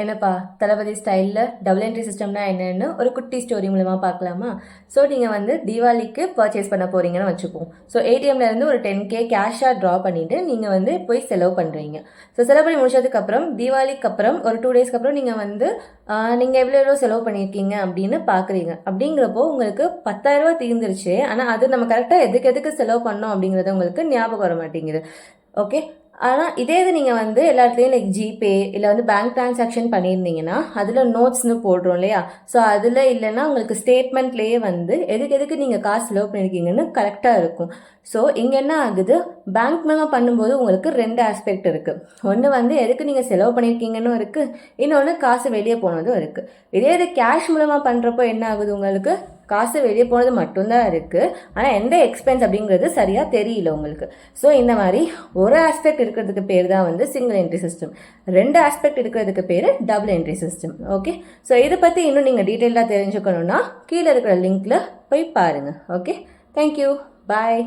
என்னப்பா தளபதி ஸ்டைலில் double entry சிஸ்டம்னா என்னென்னு ஒரு குட்டி ஸ்டோரி மூலமாக பார்க்கலாமா? ஸோ நீங்கள் வந்து தீபாவளிக்கு பர்ச்சேஸ் பண்ண போகிறீங்கன்னு வச்சுப்போம். ஸோ ஏடிஎம்லேருந்து ஒரு 10K கேஷாக ட்ரா பண்ணிவிட்டு நீங்கள் வந்து போய் செலவு பண்ணுறீங்க. ஸோ செலவு பண்ணி முடிச்சதுக்கப்புறம் தீபாவளிக்கு அப்புறம் ஒரு 2 டேஸ்க்கு அப்புறம் நீங்கள் வந்து நீங்கள் எவ்வளோ செலவு பண்ணியிருக்கீங்க அப்படின்னு பார்க்குறீங்க. அப்படிங்கிறப்போ உங்களுக்கு 10,000 தீர்ந்துருச்சு. ஆனால் அது நம்ம கரெக்டாக எதுக்கு செலவு பண்ணோம் அப்படிங்கிறது உங்களுக்கு ஞாபகம் வர மாட்டேங்குது. ஓகே, ஆனால் இதே இது நீங்கள் வந்து எல்லா இடத்துலையும் லைக் ஜிபே இல்லை வந்து பேங்க் ட்ரான்சாக்ஷன் பண்ணியிருந்தீங்கன்னா அதில் நோட்ஸ்னு போடுறோம் இல்லையா? ஸோ அதில் இல்லைன்னா உங்களுக்கு ஸ்டேட்மெண்ட்லேயே வந்து எதுக்கு நீங்கள் காசு செலவு பண்ணியிருக்கீங்கன்னு கரெக்டாக இருக்கும். ஸோ இங்கே என்ன ஆகுது, பேங்க் மூலமாக பண்ணும்போது உங்களுக்கு 2 ஆஸ்பெக்ட் இருக்குது. ஒன்று வந்து எதுக்கு நீங்கள் செலவு பண்ணியிருக்கீங்கன்னு இருக்குது, இன்னொன்று காசு வெளியே போனதும் இருக்குது. இதே இது கேஷ் மூலமாக பண்ணுறப்போ என்ன ஆகுது, உங்களுக்கு காசு வெளியே போனது மட்டும்தான் இருக்குது, ஆனால் எந்த எக்ஸ்பென்ஸ் அப்படிங்கிறது சரியாக தெரியல உங்களுக்கு. ஸோ இந்த மாதிரி ஒரு ஆஸ்பெக்ட் இருக்கிறதுக்கு பேர் தான் வந்து சிங்கிள் என்ட்ரி சிஸ்டம், 2 ஆஸ்பெக்ட் இருக்கிறதுக்கு பேர் double entry system. Okay, so இதை பற்றி இன்னும் நீங்கள் டீட்டெயிலாக தெரிஞ்சுக்கணுன்னா கீழே இருக்கிற லிங்க்கில் போய் பாருங்கள். ஓகே, தேங்க்யூ, பாய்.